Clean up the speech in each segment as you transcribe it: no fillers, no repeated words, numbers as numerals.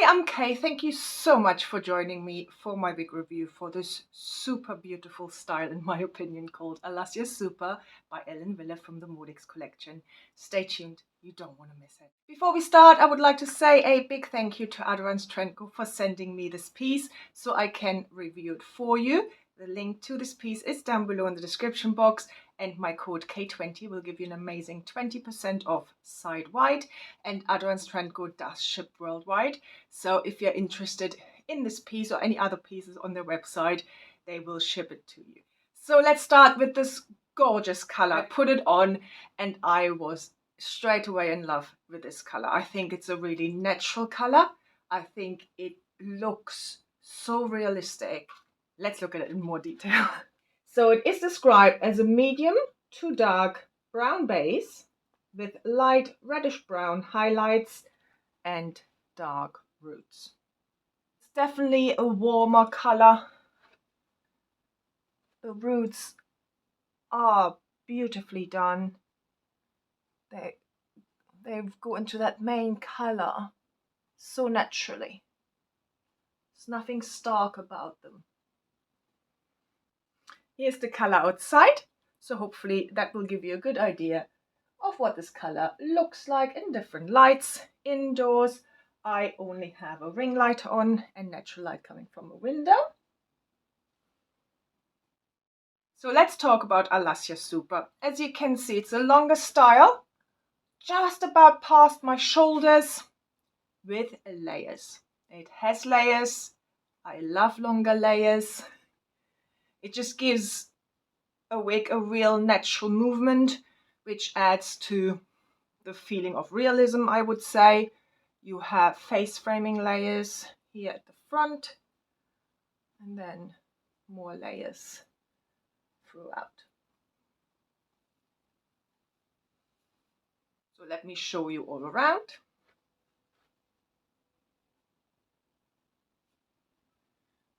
Hi, I'm Kay. Thank you so much for joining me for my big review for this super beautiful style, in my opinion, called Alasia Super by Ellen Wille from the Modix collection. Stay tuned, you don't want to miss it. Before we start, I would like to say a big thank you to Adorans Trendco for sending me this piece so I can review it for you. The link to this piece is down below in the description box, and my code K20 will give you an amazing 20% off side-wide, and Adorans Trendco does ship worldwide. So if you're interested in this piece or any other pieces on their website, they will ship it to you. So let's start with this gorgeous color. I put it on and I was straight away in love with this color. I think it's a really natural color. I think it looks so realistic. Let's look at it in more detail. So it is described as a medium to dark brown base with light reddish brown highlights and dark roots. It's definitely a warmer color. The roots are beautifully done. They go into that main color so naturally. There's nothing stark about them. Here's the color outside, so hopefully that will give you a good idea of what this color looks like in different lights. Indoors, I only have a ring light on and natural light coming from a window. So let's talk about Alasia Super. As you can see, it's a longer style, just about past my shoulders, with layers. It has layers. I love longer layers. It just gives a wig a real natural movement, which adds to the feeling of realism, I would say. You have face framing layers here at the front, and then more layers throughout. So let me show you all around.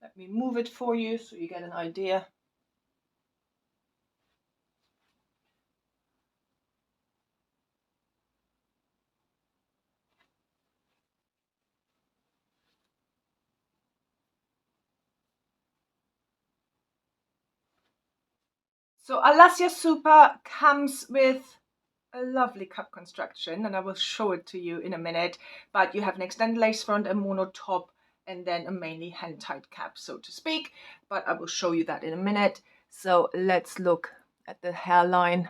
Let me move it for you so you get an idea. So Alasia Super comes with a lovely cup construction, and I will show it to you in a minute, but you have an extended lace front, a mono top, and then a mainly hand-tied cap, so to speak, but I will show you that in a minute. So let's look at the hairline.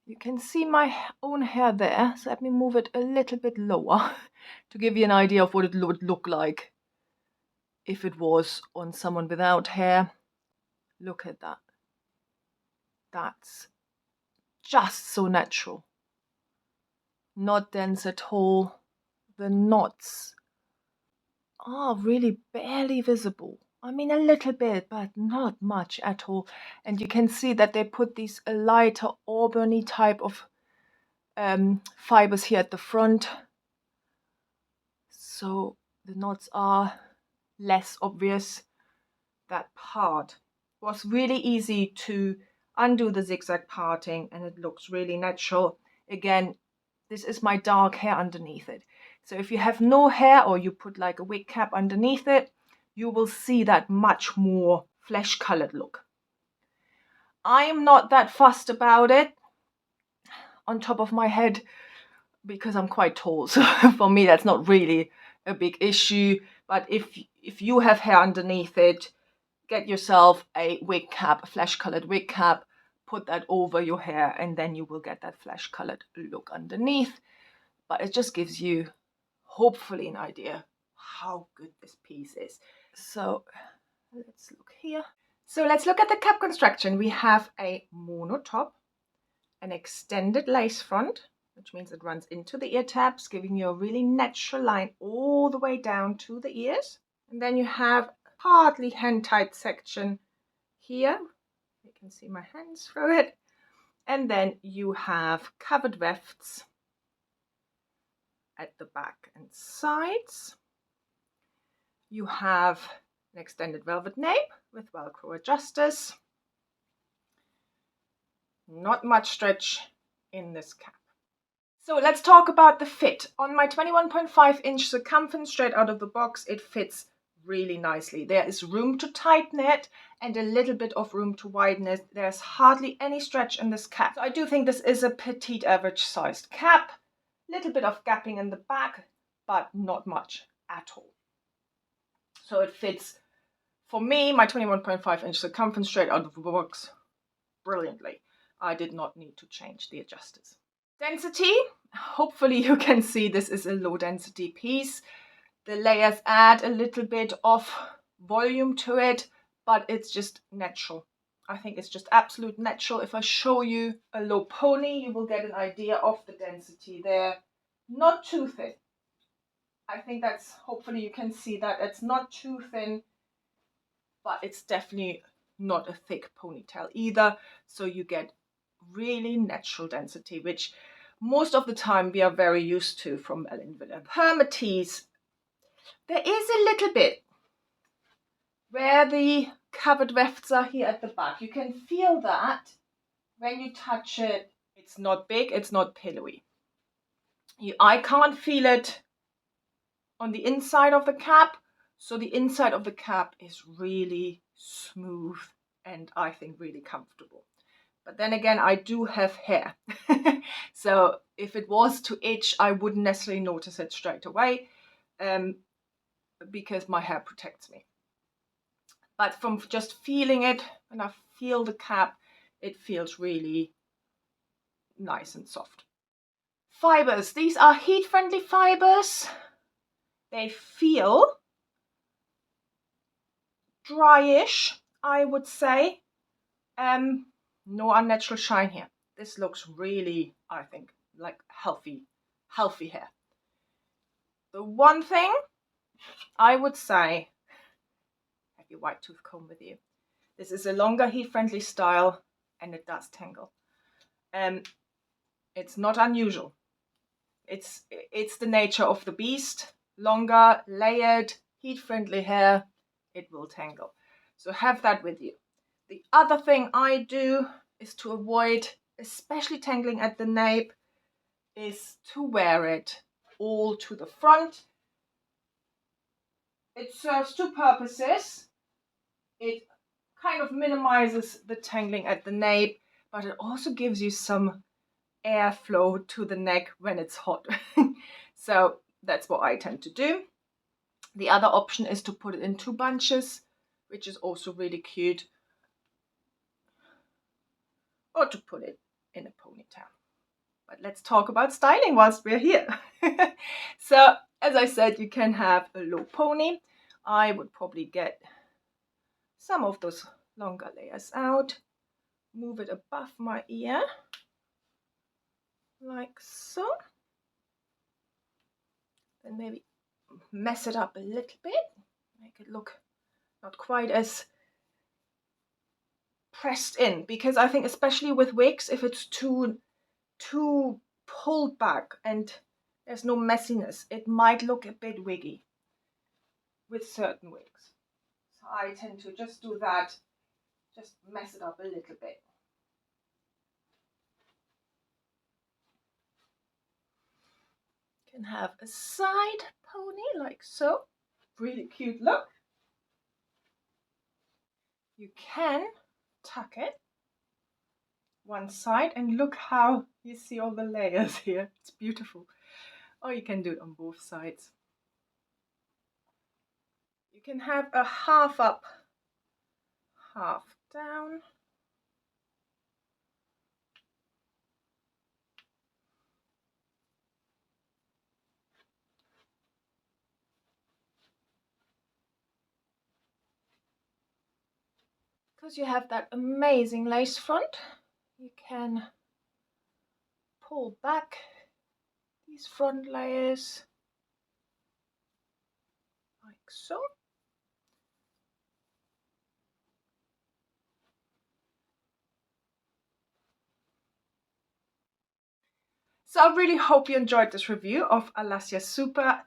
You can see my own hair there, so let me move it a little bit lower to give you an idea of what it would look like if it was on someone without hair. Look at that. That's just so natural. Not dense at all. The knots are really barely visible. I mean, a little bit, but not much at all. And you can see that they put these lighter auburny type of fibers here at the front. So the knots are less obvious. That part was really easy to undo the zigzag parting, and it looks really natural. Again, this is my dark hair underneath it. So if you have no hair or you put like a wig cap underneath it, you will see that much more flesh colored look. I am not that fussed about it on top of my head because I'm quite tall. So for me, that's not really a big issue. But if you have hair underneath it, get yourself a wig cap, a flesh colored wig cap, put that over your hair, and then you will get that flesh colored look underneath. But it just gives you hopefully an idea how good this piece is. So let's look here. So let's look at the cap construction. We have a mono top, an extended lace front, which means it runs into the ear tabs, giving you a really natural line all the way down to the ears. And then you have partly hand-tied section here. You can see my hands through it. And then you have covered wefts at the back and sides. You have an extended velvet nape with Velcro adjusters. Not much stretch in this cap. So let's talk about the fit. On my 21.5-inch circumference straight out of the box, it fits really nicely. There is room to tighten it and a little bit of room to widen it. There's hardly any stretch in this cap. So I do think this is a petite average sized cap. Little bit of gapping in the back, but not much at all. So it fits, for me, my 21.5-inch circumference straight out of the box brilliantly. I did not need to change the adjusters. Density, hopefully you can see this is a low density piece. The layers add a little bit of volume to it, but it's just natural. I think it's just absolute natural. If I show you a low pony, you will get an idea of the density there. Not too thin. I think that's, hopefully you can see that it's not too thin, but it's definitely not a thick ponytail either. So you get really natural density, which most of the time we are very used to from Ellen Wille. Permatease, there is a little bit where the covered wefts are here at the back. You can feel that when you touch it. It's not big, it's not pillowy. I can't feel it on the inside of the cap. So the inside of the cap is really smooth and I think really comfortable. But then again, I do have hair. So if it was to itch, I wouldn't necessarily notice it straight away because my hair protects me. But from just feeling it, when I feel the cap, it feels really nice and soft. Fibers. These are heat-friendly fibers. They feel dryish, I would say. No unnatural shine here. This looks really, I think, like healthy hair. The one thing I would say, have your white tooth comb with you. This is a longer heat-friendly style and it does tangle. It's not unusual. It's the nature of the beast. Longer, layered, heat-friendly hair, it will tangle. So have that with you. The other thing I do is to avoid, especially tangling at the nape, is to wear it all to the front. It serves two purposes. It kind of minimizes the tangling at the nape, but it also gives you some airflow to the neck when it's hot. So that's what I tend to do. The other option is to put it in two bunches, which is also really cute, or to put it in a ponytail. But let's talk about styling whilst we're here. So as I said, you can have a low pony. I would probably get some of those longer layers out, move it above my ear like so, then maybe mess it up a little bit, make it look not quite as pressed in, because I think especially with wigs, if it's too pulled back and there's no messiness, it might look a bit wiggy with certain wigs. So I tend to just do that, just mess it up a little bit. You can have a side pony like so, really cute look. You can tuck it one side and look how you see all the layers here. It's beautiful. Or you can do it on both sides. You can have a half up, half down. Because you have that amazing lace front, you can pull back these front layers like so. So I really hope you enjoyed this review of Alasia Super.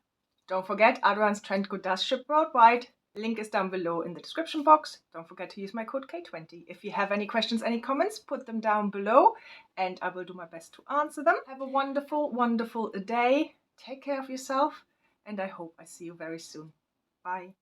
Don't forget, Adrian's Trend Good does ship worldwide. Link is down below in the description box. Don't forget to use my code K20. If you have any questions, any comments, put them down below and I will do my best to answer them. Have a wonderful, wonderful day. Take care of yourself and I hope I see you very soon. Bye.